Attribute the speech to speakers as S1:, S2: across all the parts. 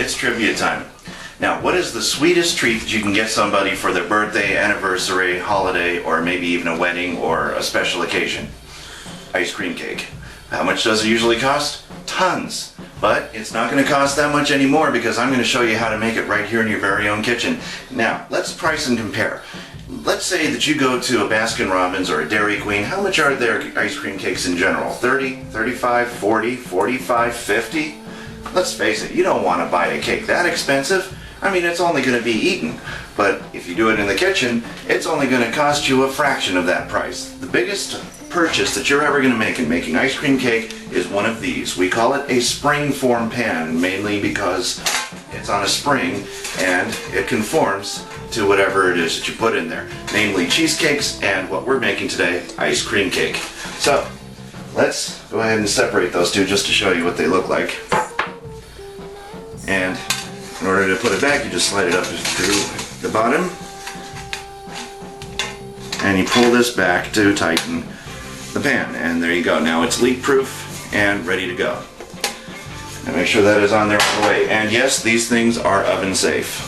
S1: it's trivia time. Now, what is the sweetest treat that you can get somebody for their birthday, anniversary, holiday, or maybe even a wedding or a special occasion? Ice cream cake. How much does it usually cost? Tons. But it's not going to cost that much anymore because I'm going to show you how to make it right here in your very own kitchen. Now, let's price and compare. Let's say that you go to a Baskin-Robbins or a Dairy Queen. How much are their ice cream cakes in general? 30, 35, 40, 45, 50? Let's face it, you don't want to buy a cake that expensive. I mean, it's only going to be eaten. But if you do it in the kitchen, it's only going to cost you a fraction of that price. The biggest purchase that you're ever going to make in making ice cream cake is one of these. We call it a spring form pan, mainly because it's on a spring and it conforms to whatever it is that you put in there, namely cheesecakes and what we're making today, ice cream cake. So let's go ahead and separate those two just to show you what they look like. And in order to put it back, you just slide it up to the bottom and you pull this back to tighten the pan, and there you go. Now it's leak proof and ready to go. And make sure that is on there all the way. And yes, these things are oven safe,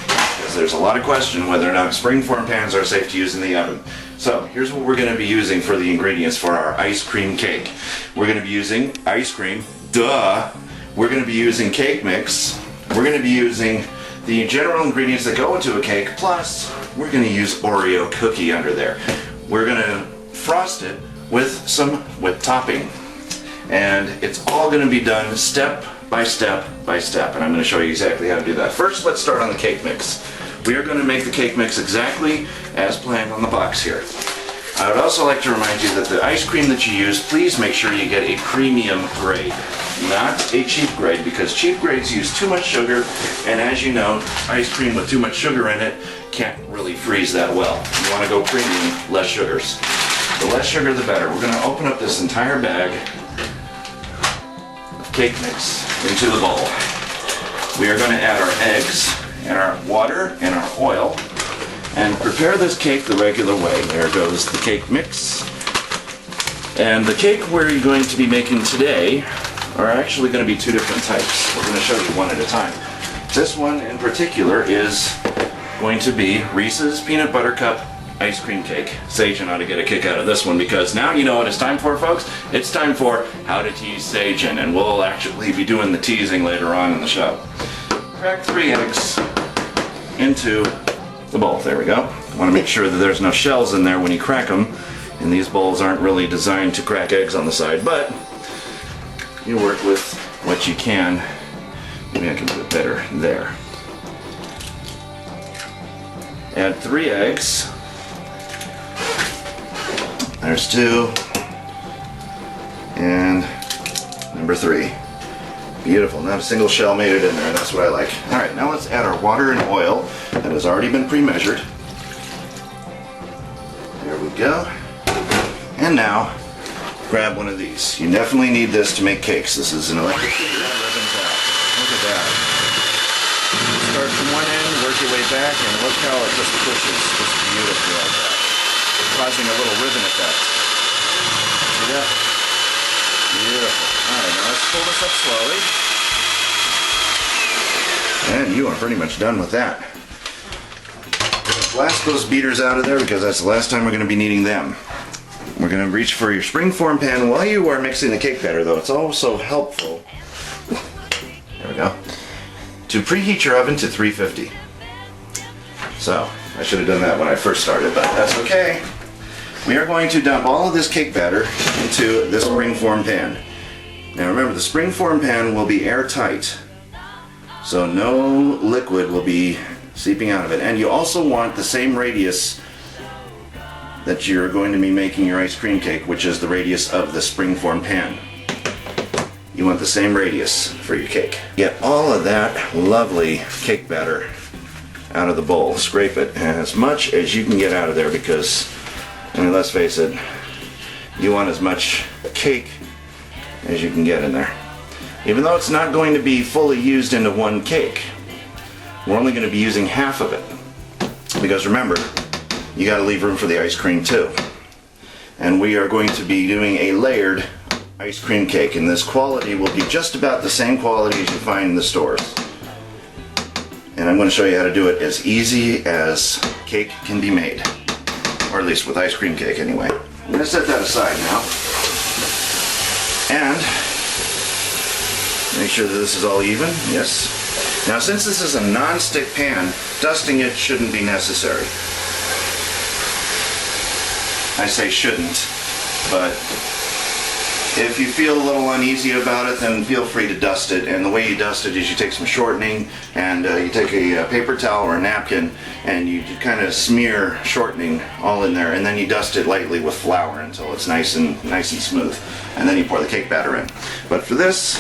S1: because there's a lot of question whether or not springform pans are safe to use in the oven. So here's what we're going to be using for the ingredients for our ice cream cake. We're going to be using ice cream, duh. We're going to be using cake mix. We're going to be using the general ingredients that go into a cake, plus we're going to use Oreo cookie under there. We're going to frost it with some whipped topping. And it's all going to be done step by step by step, and I'm going to show you exactly how to do that. First, let's start on the cake mix. We are going to make the cake mix exactly as planned on the box here. I would also like to remind you that the ice cream that you use, please make sure you get a premium grade, not a cheap grade, because cheap grades use too much sugar, and as you know, ice cream with too much sugar in it can't really freeze that well. You want to go premium, less sugars. The less sugar, the better. We're going to open up this entire bag of cake mix into the bowl. We are going to add our eggs and our water and our oil and prepare this cake the regular way. There goes the cake mix. And the cake we're going to be making today are actually going to be two different types. We're going to show you one at a time. This one in particular is going to be Reese's Peanut Butter Cup ice cream cake. Sagen ought to get a kick out of this one, because now you know what it's time for, folks. It's time for How to Tease Sagen, and we'll actually be doing the teasing later on in the show. Crack 3 eggs into the bowl. There we go. Want to make sure that there's no shells in there when you crack them, and these bowls aren't really designed to crack eggs on the side, but you work with what you can. Maybe I can do it better there. Add 3 eggs. There's 2, and number 3. Beautiful, not a single shell made it in there, that's what I like. Alright, now let's add our water and oil that has already been pre-measured. There we go. And now, grab one of these. You definitely need this to make cakes. This is an electric heater that ribbons out. Look at that. Start from one end, work your way back, and look how it just pushes just beautifully like that, causing a little ribbon effect. See that? Beautiful. Alright, now let's pull this up slowly. And you are pretty much done with that. We're going to blast those beaters out of there, because that's the last time we're going to be needing them. We're going to reach for your springform pan. While you are mixing the cake batter, though, it's also helpful, there we go, to preheat your oven to 350. So, I should have done that when I first started, but that's okay. We are going to dump all of this cake batter into this springform pan. Now remember, the springform pan will be airtight, so no liquid will be seeping out of it. And you also want the same radius that you're going to be making your ice cream cake, which is the radius of the springform pan. You want the same radius for your cake. Get all of that lovely cake batter out of the bowl. Scrape it as much as you can get out of there, because, I mean, let's face it, you want as much cake as you can get in there. Even though it's not going to be fully used into one cake, we're only going to be using half of it, because remember, you got to leave room for the ice cream too. And we are going to be doing a layered ice cream cake, and this quality will be just about the same quality as you find in the stores. and I'm going to show you how to do it as easy as cake can be made, or at least with ice cream cake anyway. I'm going to set that aside now, and make sure that this is all even. Yes. Now, since this is a non-stick pan, dusting it shouldn't be necessary. I say shouldn't, but if you feel a little uneasy about it, then feel free to dust it. And the way you dust it is you take some shortening, and you take a paper towel or a napkin, and you kind of smear shortening all in there, and then you dust it lightly with flour until it's nice and smooth, and then you pour the cake batter in. But for this,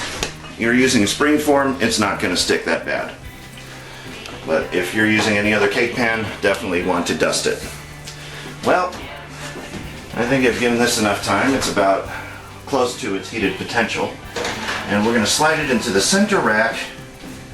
S1: you're using a spring form, it's not going to stick that bad. But if you're using any other cake pan, definitely want to dust it. Well, I think I've given this enough time. It's about close to its heated potential. And we're going to slide it into the center rack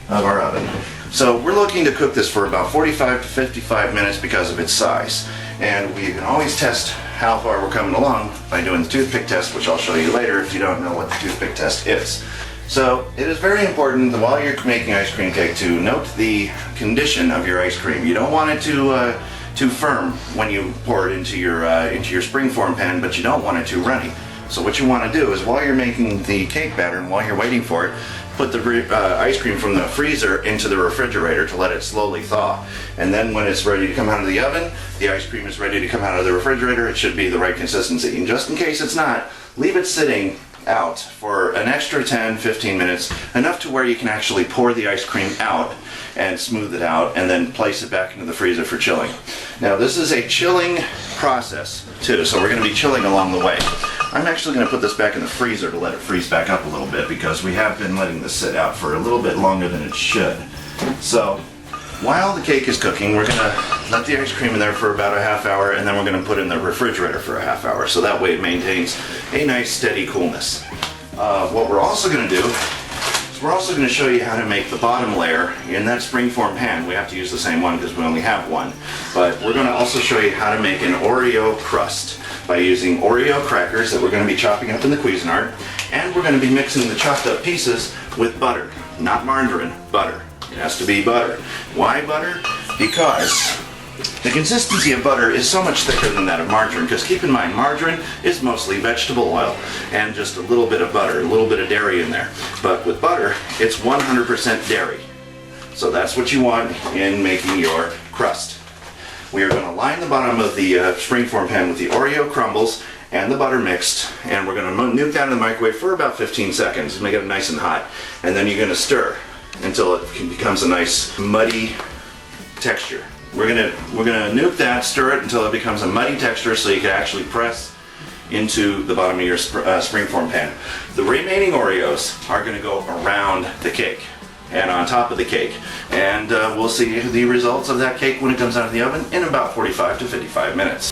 S1: of our oven. So we're looking to cook this for about 45 to 55 minutes because of its size. And we can always test how far we're coming along by doing the toothpick test, which I'll show you later if you don't know what the toothpick test is. So it is very important that while you're making ice cream cake to note the condition of your ice cream. You don't want it too firm when you pour it into your springform pan, but you don't want it too runny. So what you want to do is while you're making the cake batter and while you're waiting for it, put the ice cream from the freezer into the refrigerator to let it slowly thaw. And then when it's ready to come out of the oven, the ice cream is ready to come out of the refrigerator. It should be the right consistency. And just in case it's not, leave it sitting out for an extra 10-15 minutes, enough to where you can actually pour the ice cream out and smooth it out and then place it back into the freezer for chilling. Now this is a chilling process too, so we're going to be chilling along the way. I'm actually going to put this back in the freezer to let it freeze back up a little bit because we have been letting this sit out for a little bit longer than it should. So while the cake is cooking, we're going to let the ice cream in there for about a half hour, and then we're going to put it in the refrigerator for a half hour, so that way it maintains a nice steady coolness. What we're also going to do is we're also going to show you how to make the bottom layer in that springform pan. We have to use the same one because we only have one, but we're going to also show you how to make an Oreo crust by using Oreo crackers that we're going to be chopping up in the Cuisinart, and we're going to be mixing the chopped up pieces with butter, not margarine, butter. It has to be butter. Why butter? Because the consistency of butter is so much thicker than that of margarine, because keep in mind, margarine is mostly vegetable oil and just a little bit of butter, a little bit of dairy in there. But with butter, it's 100% dairy. So that's what you want in making your crust. We are going to line the bottom of the springform pan with the Oreo crumbles and the butter mixed, and we're going to nuke that in the microwave for about 15 seconds, make it nice and hot, and then you're going to stir until it becomes a nice muddy texture. We're gonna nuke that, stir it until it becomes a muddy texture so you can actually press into the bottom of your springform pan. The remaining Oreos are gonna go around the cake and on top of the cake, and we'll see the results of that cake when it comes out of the oven in about 45 to 55 minutes.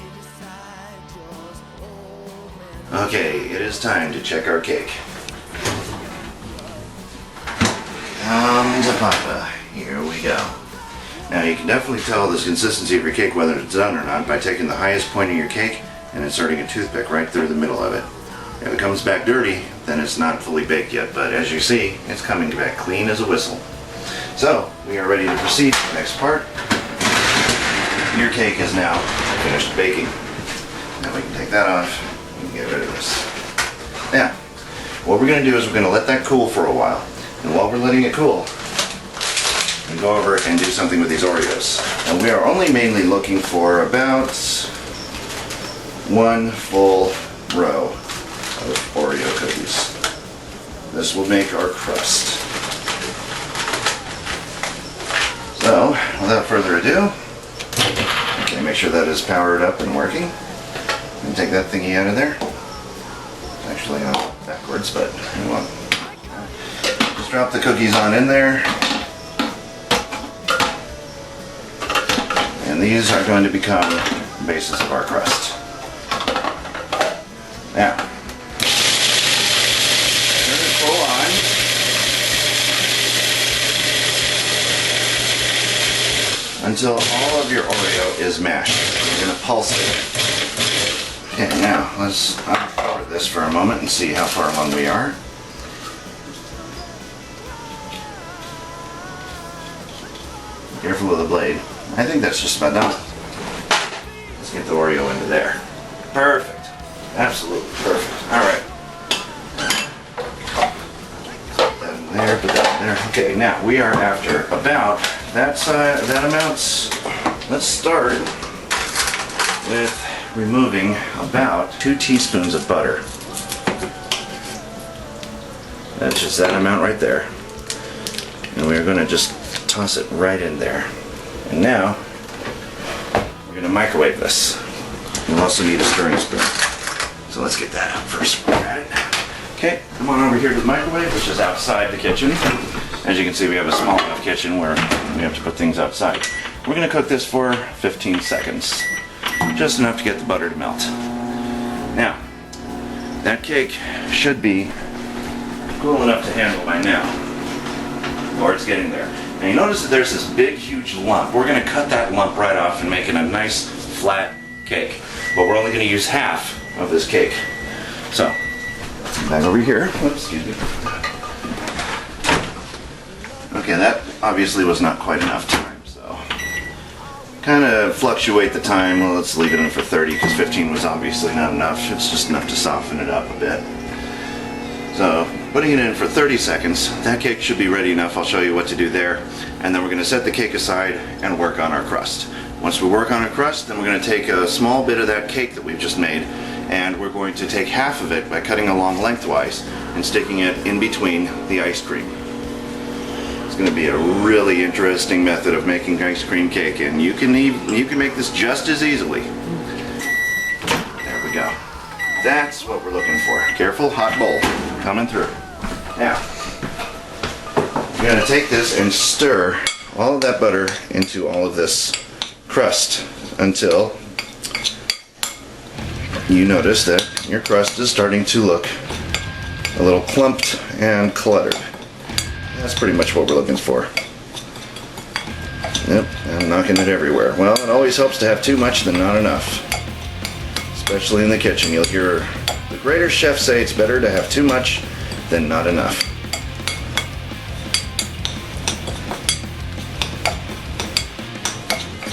S1: Okay, it is time to check our cake. Come to Papa. Here we go. Now you can definitely tell the consistency of your cake whether it's done or not by taking the highest point of your cake and inserting a toothpick right through the middle of it. If it comes back dirty, then it's not fully baked yet, but as you see, it's coming back clean as a whistle. So, we are ready to proceed to the next part. Your cake is now finished baking. Now we can take that off and get rid of this. Now, what we're going to do is we're going to let that cool for a while. And while we're letting it cool, we go over and do something with these Oreos. And we are only mainly looking for about one full row of Oreo cookies. This will make our crust. So, without further ado, okay, make sure that is powered up and working. And take that thingy out of there. It's actually backwards, but you want. Just drop the cookies on in there. And these are going to become the basis of our crust. Now, turn it full on. Until all of your Oreo is mashed. You're going to pulse it. Okay, now let's uncover this for a moment and see how far along we are. Careful of the blade. I think that's just about done. Let's get the Oreo into there. Perfect. Absolutely perfect. All right. Put that in there, put that in there. Okay, now we are after about that amounts. Let's start with removing about 2 teaspoons of butter. That's just that amount right there. And we're going to just toss it right in there. And now we're going to microwave this. We'll also need a stirring spoon. So let's get that out first. Okay, come on over here to the microwave, which is outside the kitchen. As you can see, we have a small enough kitchen where we have to put things outside. We're going to cook this for 15 seconds. Just enough to get the butter to melt. Now, that cake should be cool enough to handle by now. Or it's getting there. And you notice that there's this big, huge lump. We're going to cut that lump right off and make it a nice, flat cake. But we're only going to use half of this cake. So, back over here. Oops, excuse me. Okay, that obviously was not quite enough time, so kind of fluctuate the time. Well, let's leave it in for 30 because 15 was obviously not enough. It's just enough to soften it up a bit. So, putting it in for 30 seconds, that cake should be ready enough. I'll show you what to do there. And then we're going to set the cake aside and work on our crust. Once we work on our crust, then we're going to take a small bit of that cake that we've just made, and we're going to take half of it by cutting along lengthwise and sticking it in between the ice cream. It's going to be a really interesting method of making ice cream cake, and you can make this just as easily. There we go. That's what we're looking for. Careful, hot bowl coming through. Now, we're going to take this and stir all of that butter into all of this crust until you notice that your crust is starting to look a little clumped and cluttered. That's pretty much what we're looking for. Yep, I'm knocking it everywhere. Well, it always helps to have too much than not enough. Especially in the kitchen. You'll hear the greater chefs say it's better to have too much than not enough.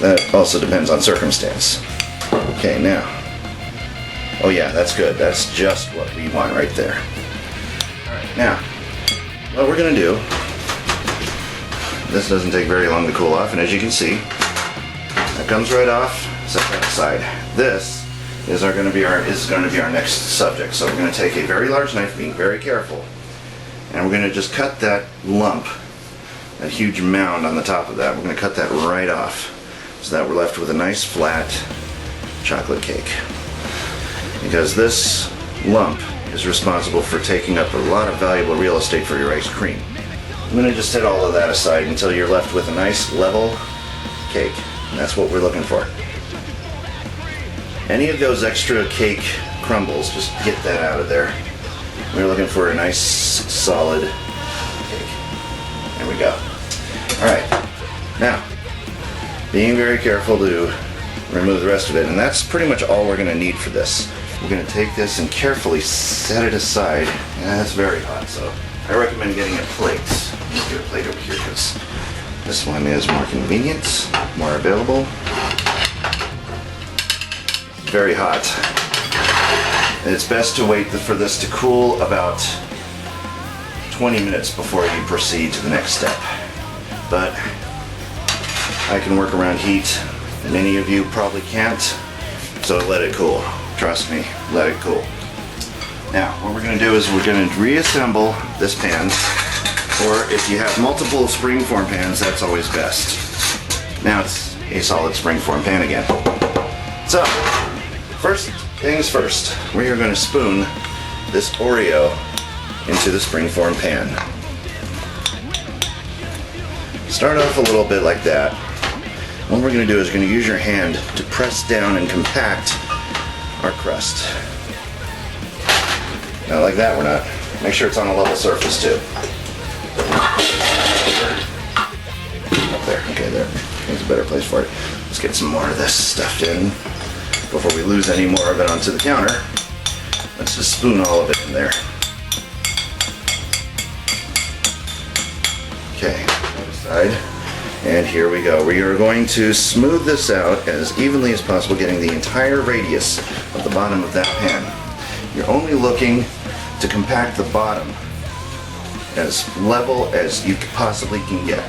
S1: That also depends on circumstance. Okay, now. Oh yeah, that's good. That's just what we want right there. Alright, now, what we're going to do, this doesn't take very long to cool off, and as you can see, that comes right off, set that aside. This is going to be our next subject. So we're going to take a very large knife, being very careful, and we're going to just cut that lump, that huge mound on the top of that. We're going to cut that right off, so that we're left with a nice flat chocolate cake. Because this lump is responsible for taking up a lot of valuable real estate for your ice cream. I'm going to just set all of that aside until you're left with a nice level cake. And that's what we're looking for. Any of those extra cake crumbles, just get that out of there. We're looking for a nice solid cake. There we go. Alright, now, being very careful to remove the rest of it, and that's pretty much all we're going to need for this. We're going to take this and carefully set it aside. Yeah, it's very hot, so I recommend getting a plate. Let's get a plate over here because this one is more convenient, more available. Very hot. And it's best to wait for this to cool about 20 minutes before you proceed to the next step. But I can work around heat. Many of you probably can't, so let it cool. Trust me, let it cool. Now, what we're going to do is we're going to reassemble this pan, or if you have multiple springform pans, that's always best. Now it's a solid springform pan again. So, first things first, we are going to spoon this Oreo into the springform pan. Start off a little bit like that. What we're going to do is we're going to use your hand to press down and compact our crust. Not like that, we're not. Make sure it's on a level surface too. Up there, okay, there. There's a better place for it. Let's get some more of this stuffed in before we lose any more of it onto the counter. Let's just spoon all of it in there. Okay, other side. And here we go. We are going to smooth this out as evenly as possible, getting the entire radius of the bottom of that pan. You're only looking to compact the bottom as level as you possibly can get.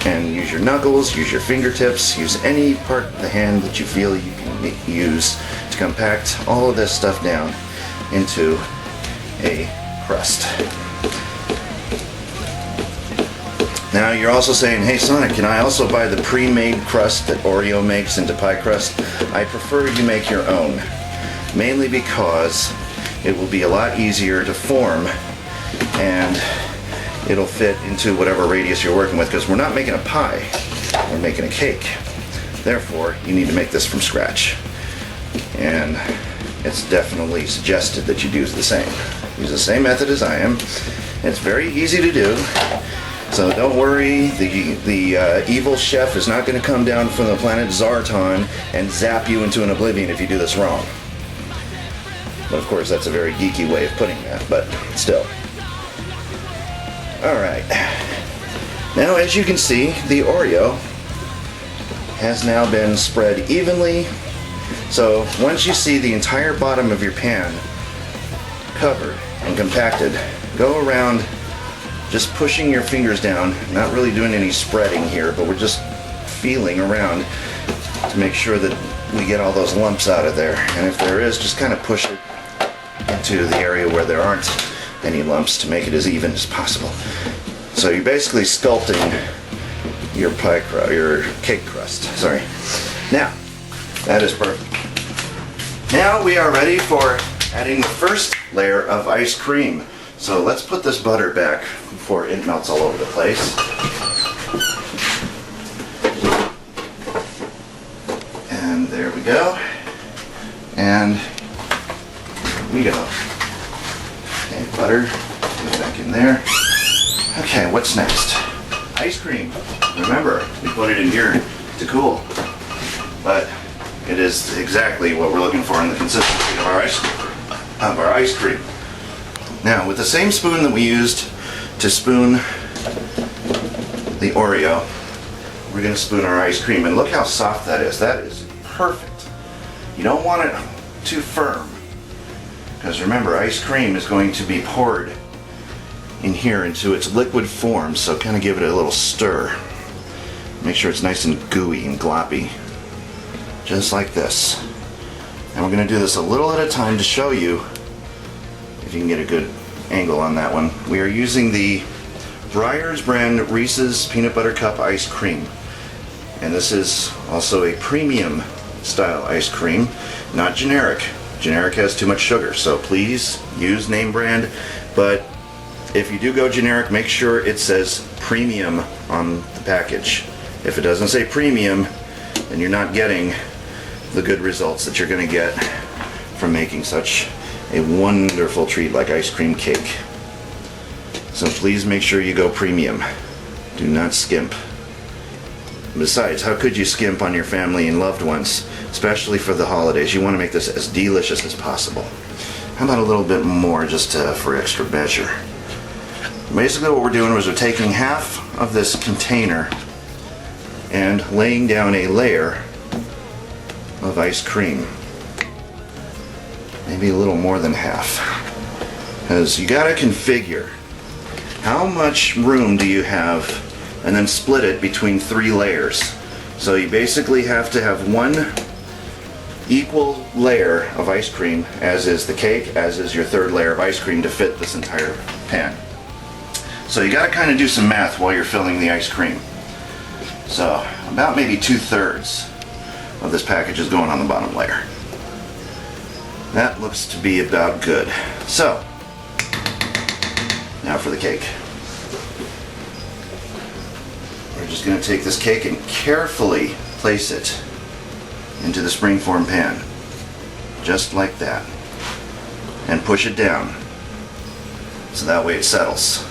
S1: And use your knuckles, use your fingertips, use any part of the hand that you feel you can use to compact all of this stuff down into a crust. Now you're also saying, hey Sonic, can I also buy the pre-made crust that Oreo makes into pie crust? I prefer you make your own, mainly because it will be a lot easier to form and it'll fit into whatever radius you're working with, because we're not making a pie, we're making a cake. Therefore, you need to make this from scratch. And it's definitely suggested that you do the same. Use the same method as I am. It's very easy to do. So don't worry, the evil chef is not going to come down from the planet Zartan and zap you into an oblivion if you do this wrong. But of course, that's a very geeky way of putting that, but still. Alright. Now, as you can see, the Oreo has now been spread evenly. So once you see the entire bottom of your pan covered and compacted, go around just pushing your fingers down, not really doing any spreading here, but we're just feeling around to make sure that we get all those lumps out of there. And if there is, just kind of push it into the area where there aren't any lumps to make it as even as possible. So you're basically sculpting your your cake crust. Sorry. Now, that is perfect. Now we are ready for adding the first layer of ice cream. So let's put this butter back before it melts all over the place. And there we go. And here we go. Okay, butter goes back in there. Okay, what's next? Ice cream. Remember, we put it in here to cool. But it is exactly what we're looking for in the consistency of our ice cream. Now, with the same spoon that we used to spoon the Oreo, we're going to spoon our ice cream. And look how soft that is. That is perfect. You don't want it too firm, because remember, ice cream is going to be poured in here into its liquid form, so kind of give it a little stir. Make sure it's nice and gooey and gloppy. Just like this. And we're going to do this a little at a time to show you if you can get a good angle on that one. We are using the Breyers brand Reese's Peanut Butter Cup Ice Cream. And this is also a premium style ice cream, not generic. Generic has too much sugar, so please use name brand. But if you do go generic, make sure it says premium on the package. If it doesn't say premium, then you're not getting the good results that you're going to get from making such a wonderful treat like ice cream cake. So please make sure you go premium. Do not skimp. Besides, how could you skimp on your family and loved ones, especially for the holidays? You want to make this as delicious as possible. How about a little bit more just for extra measure? Basically what we're doing is we're taking half of this container and laying down a layer of ice cream. Maybe a little more than half. Because you gotta configure how much room do you have, and then split it between 3 layers. So you basically have to have one equal layer of ice cream, as is the cake, as is your 3rd layer of ice cream, to fit this entire pan. So you gotta kind of do some math while you're filling the ice cream. So about maybe 2/3 of this package is going on the bottom layer. That looks to be about good. So, now for the cake. We're just going to take this cake and carefully place it into the springform pan. Just like that. And push it down. So that way it settles.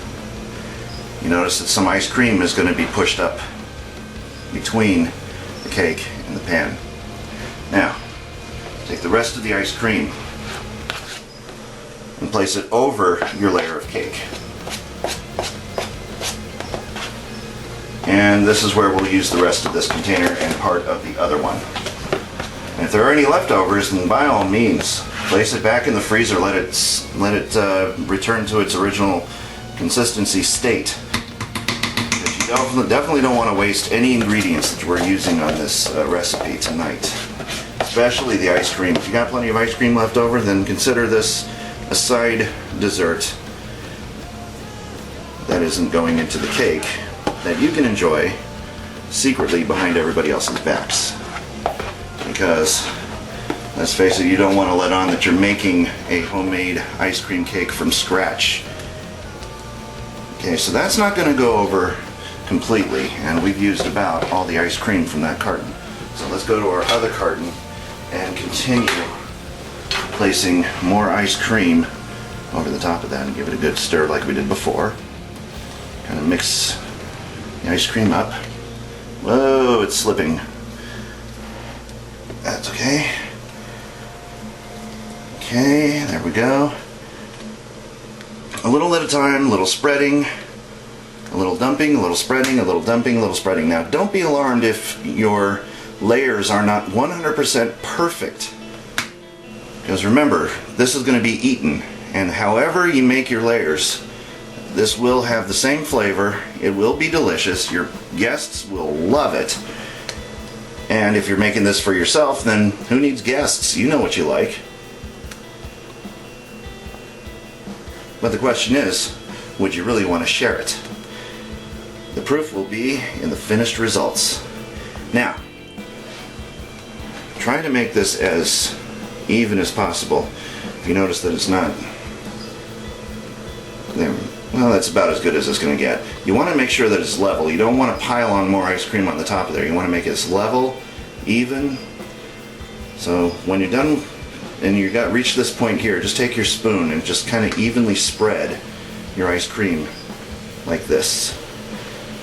S1: You notice that some ice cream is going to be pushed up between the cake and the pan. Now, take the rest of the ice cream and place it over your layer of cake. And this is where we'll use the rest of this container and part of the other one. And if there are any leftovers, then by all means, place it back in the freezer, let it return to its original consistency state. Because you definitely don't want to waste any ingredients that we're using on this recipe tonight. Especially the ice cream. If you got plenty of ice cream left over, then consider this a side dessert that isn't going into the cake that you can enjoy secretly behind everybody else's backs. Because, let's face it, you don't want to let on that you're making a homemade ice cream cake from scratch. Okay, so that's not going to go over completely, and we've used about all the ice cream from that carton. So let's go to our other carton and continue placing more ice cream over the top of that and give it a good stir like we did before. Kind of mix the ice cream up. Whoa, it's slipping. That's okay. Okay, there we go. A little at a time, a little spreading, a little dumping, a little spreading, a little dumping, a little spreading. Now, don't be alarmed if your layers are not 100% perfect. Because remember, this is going to be eaten, and however you make your layers, this will have the same flavor. It will be delicious. Your guests will love it. And if you're making this for yourself, then who needs guests? You know what you like. But the question is, would you really want to share it? The proof will be in the finished results. Now, try to make this as even as possible. If you notice that it's not there, well, that's about as good as it's going to get. You want to make sure that it's level. You don't want to pile on more ice cream on the top of there. You want to make it as level, even. So when you're done and you got reached this point here, just take your spoon and just kind of evenly spread your ice cream like this.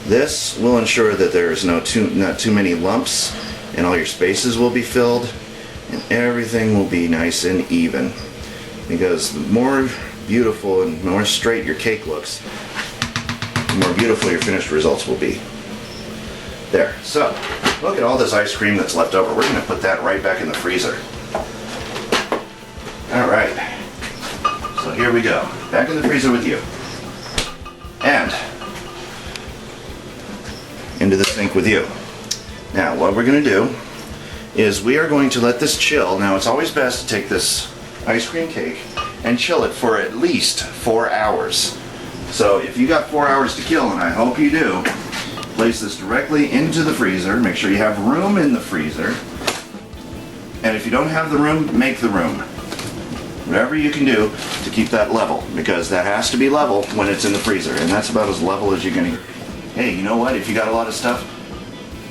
S1: This will ensure that there's not too many lumps, and all your spaces will be filled, and everything will be nice and even. Because the more beautiful and more straight your cake looks, the more beautiful your finished results will be. There. So, look at all this ice cream that's left over. We're going to put that right back in the freezer. Alright. So here we go. Back in the freezer with you. And into the sink with you. Now, what we're going to do is we are going to let this chill. Now, it's always best to take this ice cream cake and chill it for at least 4 hours. So if you got 4 hours to kill, and I hope you do, place this directly into the freezer. Make sure you have room in the freezer. And if you don't have the room, make the room. Whatever you can do to keep that level, because that has to be level when it's in the freezer, and that's about as level as you're going to. Hey, you know what? If you got a lot of stuff,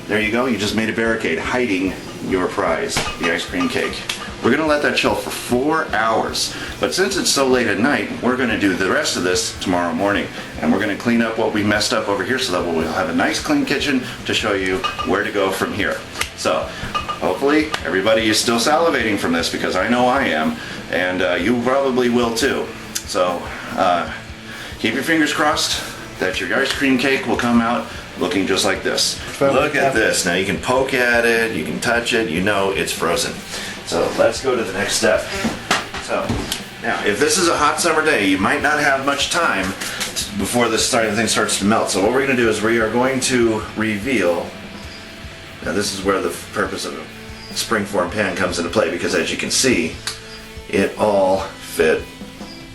S1: there you go. You just made a barricade hiding your prize, the ice cream cake. We're going to let that chill for 4 hours. But since it's so late at night, we're going to do the rest of this tomorrow morning. And we're going to clean up what we messed up over here so that we'll have a nice clean kitchen to show you where to go from here. So, hopefully everybody is still salivating from this, because I know I am. And you probably will too. So, keep your fingers crossed that your ice cream cake will come out looking just like this. Look at this. Now you can poke at it, you can touch it, you know it's frozen. So let's go to the next step. So now, if this is a hot summer day, you might not have much time before this thing starts to melt. So what we're going to do is we are going to reveal. Now this is where the purpose of a springform pan comes into play, because as you can see, it all fit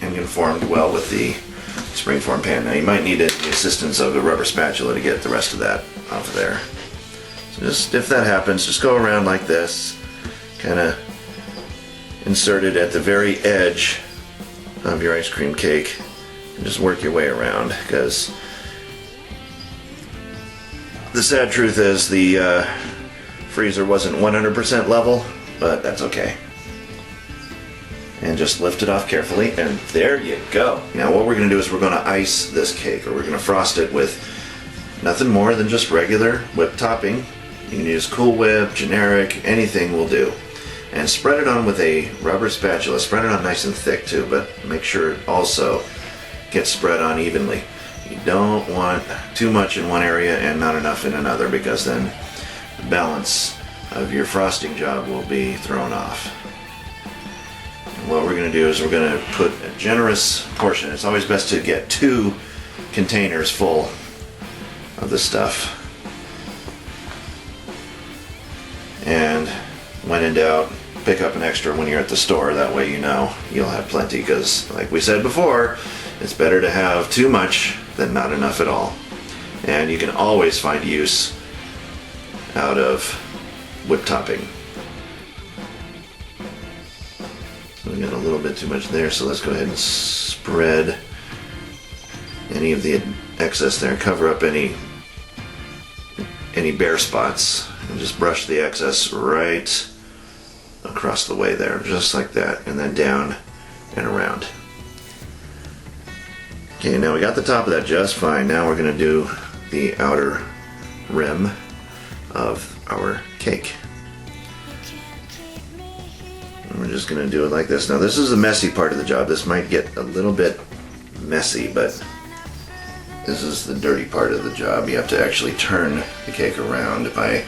S1: and conformed well with the springform pan. Now you might need the assistance of a rubber spatula to get the rest of that off of there. So just, if that happens, just go around like this, kind of insert it at the very edge of your ice cream cake, and just work your way around, because the sad truth is the freezer wasn't 100% level, but that's okay. And just lift it off carefully, and there you go. Now what we're going to do is we're going to ice this cake, or we're going to frost it with nothing more than just regular whipped topping. You can use Cool Whip, generic, anything will do. And spread it on with a rubber spatula. Spread it on nice and thick too, but make sure it also gets spread on evenly. You don't want too much in one area and not enough in another, because then the balance of your frosting job will be thrown off. And what we're going to do is we're going to put a generous portion. It's always best to get 2 containers full of the stuff. And when in doubt, pick up an extra when you're at the store. That way you know you'll have plenty, because like we said before, it's better to have too much than not enough at all. And you can always find use out of whip topping. We got a little bit too much there, so let's go ahead and spread any of the excess there. Cover up any bare spots and just brush the excess right across the way there, just like that, and then down and around. Okay, now we got the top of that just fine. Now we're going to do the outer rim of our cake. And we're just going to do it like this. Now this is the messy part of the job. This might get a little bit messy, but this is the dirty part of the job. You have to actually turn the cake around by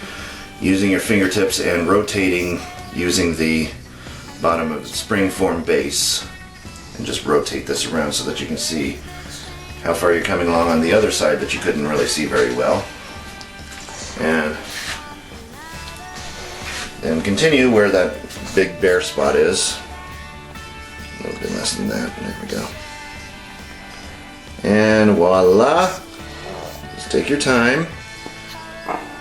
S1: using your fingertips and rotating using the bottom of the springform base, and just rotate this around so that you can see how far you're coming along on the other side that you couldn't really see very well. And then continue where that big bare spot is. A little bit less than that. There we go. And voila! Just take your time.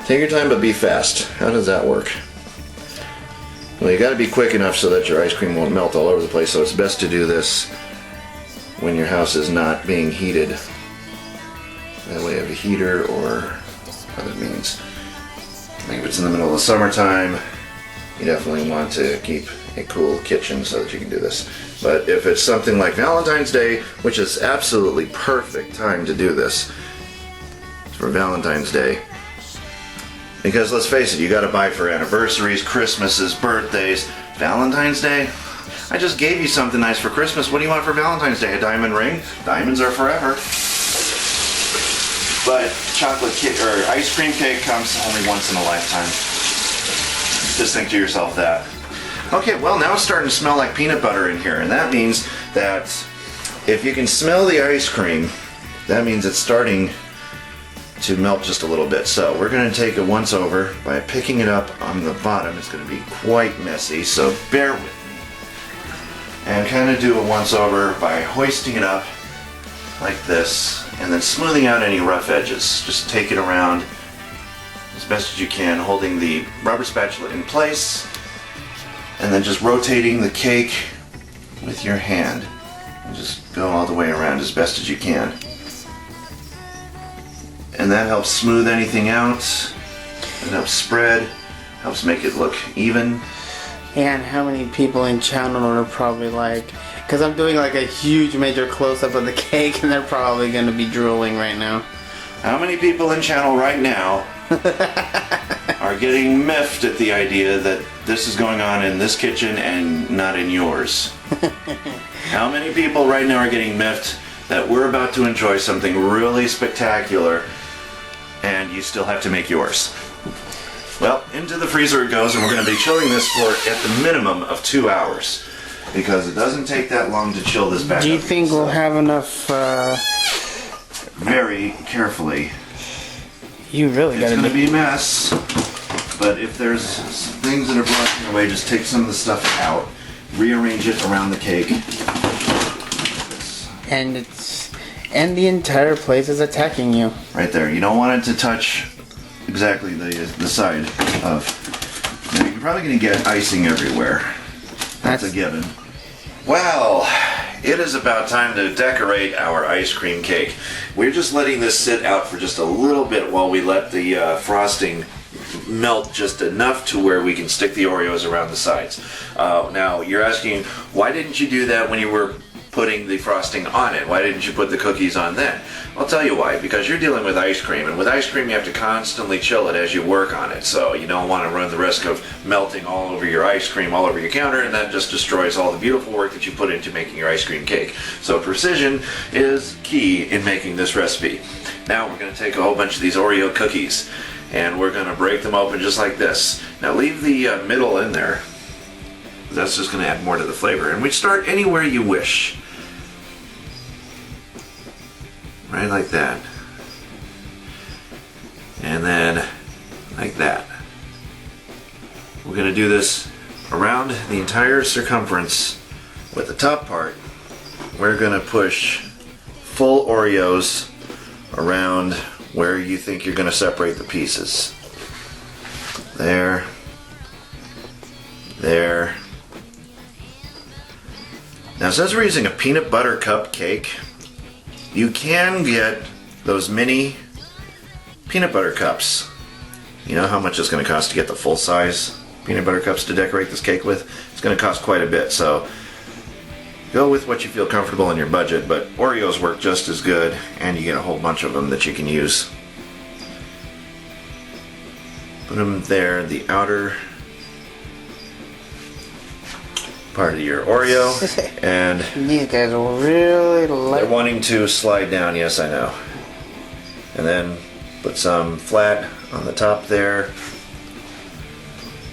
S1: Take your time, but be fast. How does that work? Well, you got to be quick enough so that your ice cream won't melt all over the place, so it's best to do this when your house is not being heated. That way, of a heater or other means. Like if it's in the middle of the summertime, you definitely want to keep a cool kitchen so that you can do this. But if it's something like Valentine's Day, which is absolutely perfect time to do this for Valentine's Day, because let's face it, you got to buy for anniversaries, Christmases, birthdays. Valentine's Day? I just gave you something nice for Christmas. What do you want for Valentine's Day? A diamond ring? Diamonds are forever. But chocolate cake or ice cream cake comes only once in a lifetime. Just think to yourself that. Okay, well now it's starting to smell like peanut butter in here, and that means that if you can smell the ice cream, that means it's starting to melt just a little bit. So we're going to take a once over by picking it up on the bottom. It's going to be quite messy, so bear with me. And kind of do a once over by hoisting it up like this, and then smoothing out any rough edges. Just take it around as best as you can, holding the rubber spatula in place, and then just rotating the cake with your hand. And just go all the way around as best as you can. And that helps smooth anything out. It helps spread, helps make it look even.
S2: And how many people in channel are probably like, because I'm doing like a huge major close-up of the cake, and they're probably going to be drooling right now.
S1: How many people in channel right now are getting miffed at the idea that this is going on in this kitchen and not in yours? How many people right now are getting miffed that we're about to enjoy something really spectacular and you still have to make yours? Well, into the freezer it goes, and we're going to be chilling this for at the minimum of 2 hours, because it doesn't take that long to chill this back.
S2: Do you think we'll have enough?
S1: Very carefully.
S2: You really got to.
S1: It's going to be a mess, but if there's things that are blocking your way, just take some of the stuff out, rearrange it around the cake.
S2: And the entire place is attacking you.
S1: Right there. You don't want it to touch exactly the side of. Now, you're probably going to get icing everywhere. That's a given. Well, it is about time to decorate our ice cream cake. We're just letting this sit out for just a little bit while we let the frosting melt just enough to where we can stick the Oreos around the sides. Now, you're asking, why didn't you do that when you were putting the frosting on it? Why didn't you put the cookies on then? I'll tell you why. Because you're dealing with ice cream, and with ice cream you have to constantly chill it as you work on it. So you don't want to run the risk of melting all over your ice cream, all over your counter, and that just destroys all the beautiful work that you put into making your ice cream cake. So precision is key in making this recipe. Now we're going to take a whole bunch of these Oreo cookies and we're going to break them open just like this. Now leave the middle in there. That's just going to add more to the flavor. And we start anywhere you wish. Right like that. And then like that. We're going to do this around the entire circumference with the top part. We're going to push full Oreos around where you think you're going to separate the pieces. There. There. Now since we're using a peanut butter cupcake, you can get those mini peanut butter cups. You know how much it's going to cost to get the full size peanut butter cups to decorate this cake with? It's going to cost quite a bit, so go with what you feel comfortable in your budget, but Oreos work just as good, and you get a whole bunch of them that you can use. Put them there, the outer part of your Oreo, and
S2: these guys are really light.
S1: they're wanting to slide down, yes I know. And then put some flat on the top there,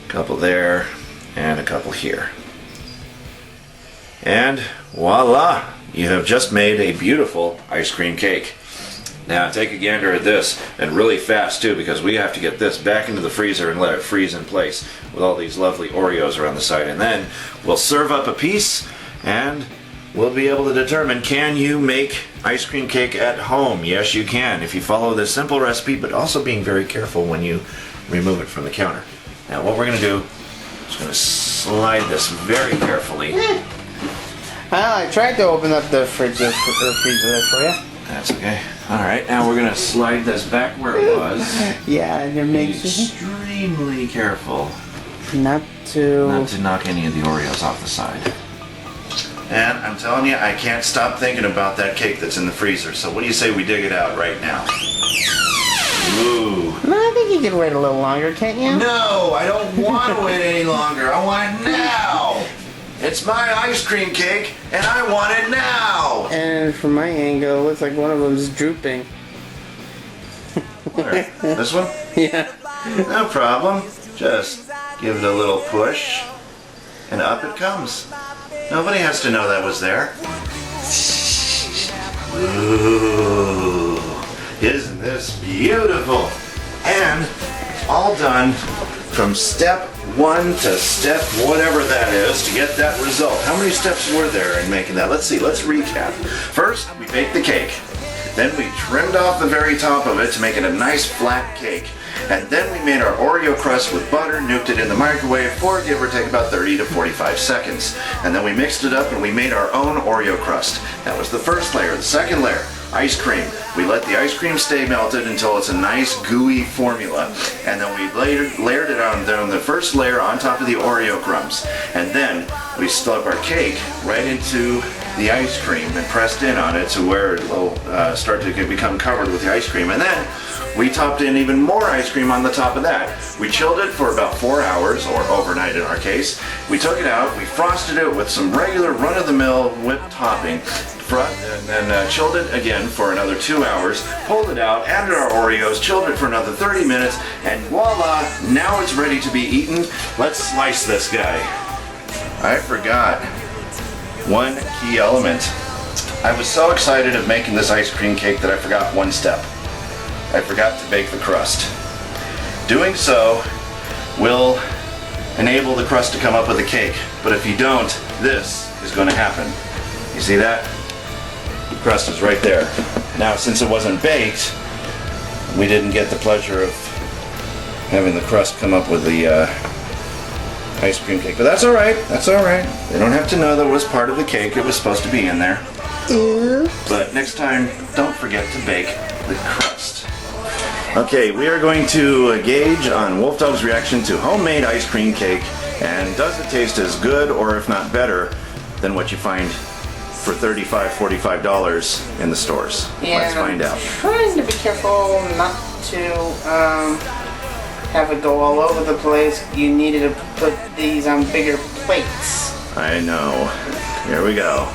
S1: a couple there, and a couple here. And voila! You have just made a beautiful ice cream cake. Now take a gander at this, and really fast too, because we have to get this back into the freezer and let it freeze in place with all these lovely Oreos around the side. And then we'll serve up a piece and we'll be able to determine, can you make ice cream cake at home? Yes you can, if you follow this simple recipe, but also being very careful when you remove it from the counter. Now what we're going to do is going to slide this very carefully.
S2: Well, I tried to open up the freezer there for you.
S1: That's okay. Alright, now we're going to slide this back where it was.
S2: Yeah, and you're
S1: Be
S2: making
S1: extremely careful
S2: not to
S1: knock any of the Oreos off the side. And I'm telling you, I can't stop thinking about that cake that's in the freezer. So what do you say we dig it out right now? Ooh.
S2: No, I think you can wait a little longer, can't you?
S1: No, I don't want to wait any longer. I want it now. It's my ice cream cake, and I want it now.
S2: And from my angle, it looks like one of them's drooping.
S1: Where? This one?
S2: Yeah.
S1: No problem. Just give it a little push, and up it comes. Nobody has to know that was there. Ooh, isn't this beautiful? And all done from step 1 to step whatever that is to get that result. How many steps were there in making that? Let's see, let's recap. First, we baked the cake. Then we trimmed off the very top of it to make it a nice flat cake. And then we made our Oreo crust with butter, nuked it in the microwave for give or take about 30 to 45 seconds. And then we mixed it up and we made our own Oreo crust. That was the first layer. The second layer, ice cream. We let the ice cream stay melted until it's a nice gooey formula. And then we layered it on the first layer on top of the Oreo crumbs. And then we stuck our cake right into the ice cream and pressed in on it to where it will start to become covered with the ice cream. And then we topped in even more ice cream on the top of that. We chilled it for about 4 hours, or overnight in our case. We took it out, we frosted it with some regular run-of-the-mill whipped topping, and then chilled it again for another 2 hours, pulled it out, added our Oreos, chilled it for another 30 minutes, and voila, now it's ready to be eaten. Let's slice this guy. I forgot one key element. I was so excited of making this ice cream cake that I forgot one step. I forgot to bake the crust. Doing so will enable the crust to come up with a cake, but if you don't, this is going to happen. You see that? The crust is right there. Now, since it wasn't baked, we didn't get the pleasure of having the crust come up with the ice cream cake, but that's alright, that's alright. They don't have to know that it was part of the cake, it was supposed to be in there. But next time, don't forget to bake the crust. Okay, we are going to gauge on Wolf Dog's reaction to homemade ice cream cake, and does it taste as good or if not better than what you find for $35, $45 in the stores?
S2: Yeah,
S1: Let's find out.
S2: Trying to be careful not to have it go all over the place. You needed to put these on bigger plates.
S1: I know. Here we go.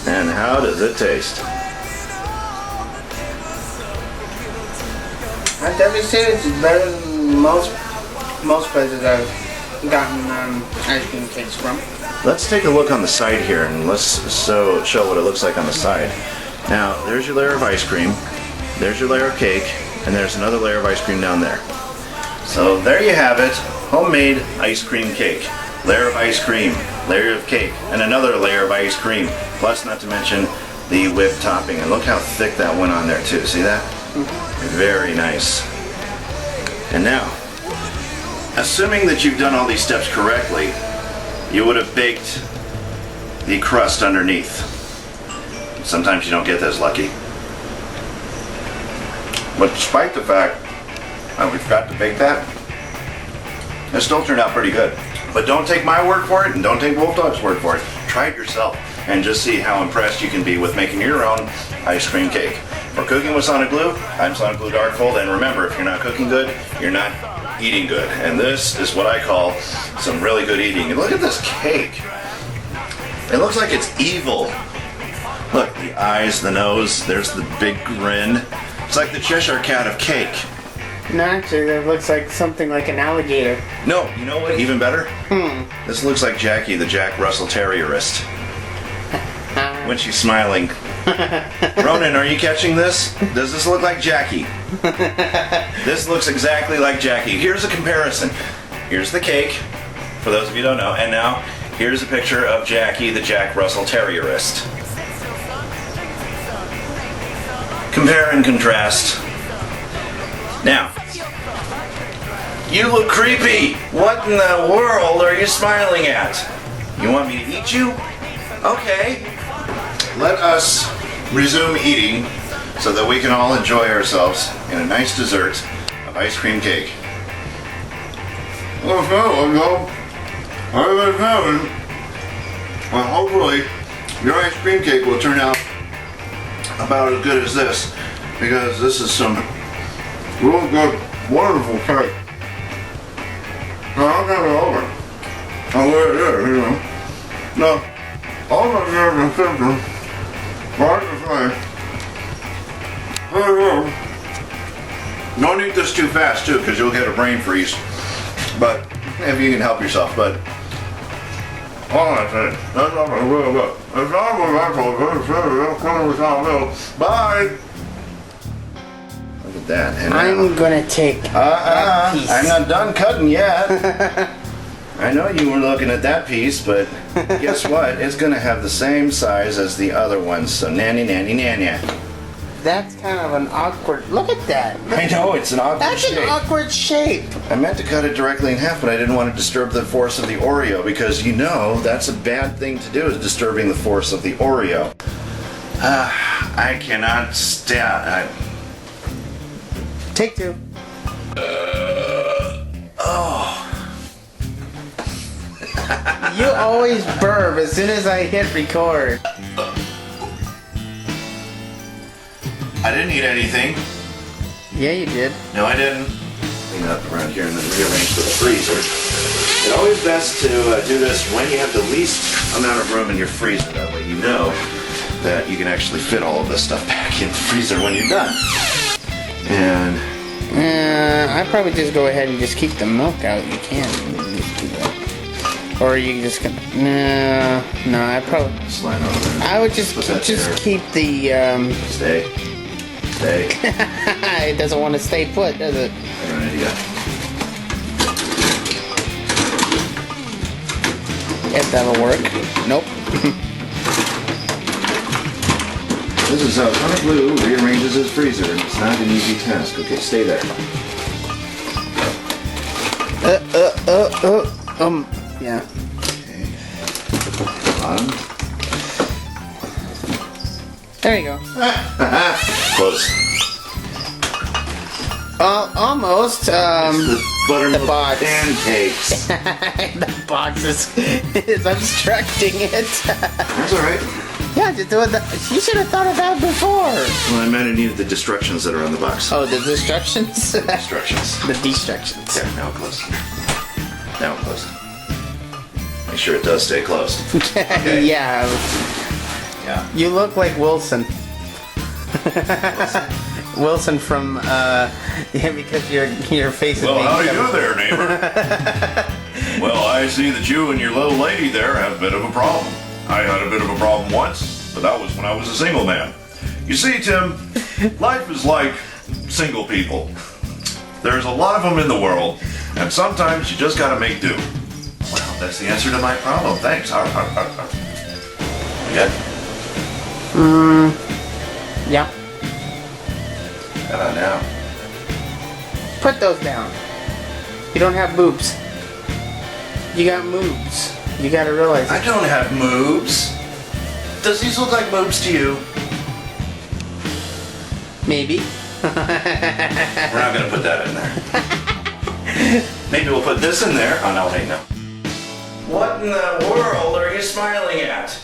S1: And how does it taste?
S2: I'd definitely say it's better than most places I've gotten ice cream cakes from.
S1: Let's take a look on the side here and let's show what it looks like on the side. Now, there's your layer of ice cream, there's your layer of cake, and there's another layer of ice cream down there. So there you have it, homemade ice cream cake. Layer of ice cream, layer of cake, and another layer of ice cream. Plus, not to mention the whipped topping. And look how thick that went on there too, see that? Very nice. And now, assuming that you've done all these steps correctly, you would have baked the crust underneath. Sometimes you don't get this lucky. But despite the fact that we forgot to bake that, it still turned out pretty good. But don't take my word for it and don't take Wolf Dog's word for it. Try it yourself and just see how impressed you can be with making your own ice cream cake. For Cooking with SonicBlu, I'm SonicBlu Darkfold, and remember, if you're not cooking good, you're not eating good. And this is what I call some really good eating. And look at this cake. It looks like it's evil. Look, the eyes, the nose, there's the big grin. It's like the Cheshire Cat of cake.
S2: No, actually, that looks like something like an alligator.
S1: No, you know what? Even better? This looks like Jackie, the Jack Russell Terrierist. When she's smiling. Ronan, are you catching this? Does this look like Jackie? This looks exactly like Jackie. Here's a comparison. Here's the cake, for those of you who don't know. And now, here's a picture of Jackie, the Jack Russell Terrierist. Compare and contrast. Now, you look creepy. What in the world are you smiling at? You want me to eat you? Okay. Let us resume eating so that we can all enjoy ourselves in a nice dessert of ice cream cake. Well, hopefully your ice cream cake will turn out about as good as this, because this is some real good, wonderful cake. Now, I'll get it over. I'll let it is, you know. Now, all of the symptoms, hard to say. Don't eat this too fast, too, because you'll get a brain freeze. But, if you can help yourself, but all I say, that's all I will do. It's all Bye! Look at that. And
S2: I'm gonna take that piece.
S1: I'm not done cutting yet. I know you were looking at that piece, but guess what? It's gonna have the same size as the other ones, so nanny.
S2: That's kind of an awkward. Look at that.
S1: I know, it's an awkward
S2: That's
S1: shape.
S2: an awkward shape.
S1: I meant to cut it directly in half, but I didn't want to disturb the force of the Oreo, because you know that's a bad thing to do, is disturbing the force of the Oreo. I cannot stand.
S2: Take two. You always burp as soon as I hit record.
S1: I didn't eat anything.
S2: Yeah, you did.
S1: No, I didn't. Clean it up around here and then rearrange the freezer. It's always best to do this when you have the least amount of room in your freezer. That way you know that you can actually fit all of this stuff back in the freezer when you're done. And
S2: I'd probably just go ahead and just keep the milk out. You can. Or you can just no. I probably
S1: slide over there.
S2: I would just keep the
S1: Stay.
S2: It doesn't want to stay put, does it?
S1: Alright, you got.
S2: If that'll work. Nope.
S1: This is how SonicBlu rearranges his freezer, and it's not an easy task. Okay, stay there.
S2: Yeah.
S1: Okay. Bottom.
S2: There you go.
S1: Close.
S2: Almost.
S1: The buttermilk
S2: box.
S1: pancakes.
S2: The box is obstructing it.
S1: That's alright.
S2: Yeah, just do it. You should have thought of that before.
S1: Well, I might have needed the destructions that are on the box.
S2: Oh, the destructions?
S1: Destructions.
S2: The destructions.
S1: There, now close. Now close. Make sure it does stay closed. Okay.
S2: Yeah.
S1: Yeah.
S2: You look like Wilson. Wilson from, yeah, because your face is
S3: Well,
S2: being
S3: how do you
S2: covered.
S3: do there, neighbor? Well, I see that you and your little lady there have a bit of a problem. I had a bit of a problem once, but that was when I was a single man. You see, Tim, life is like single people. There's a lot of them in the world, and sometimes you just gotta make do.
S1: Well, that's the answer to my problem. Thanks. Good?
S2: Yeah.
S1: How about now?
S2: Put those down. You don't have boobs. You got moobs. You gotta realize
S1: I
S2: it.
S1: don't have moves. Does these look like moves to you?
S2: Maybe.
S1: We're not gonna put that in there. Maybe we'll put this in there. Oh no, wait, no. What in the world are you smiling at?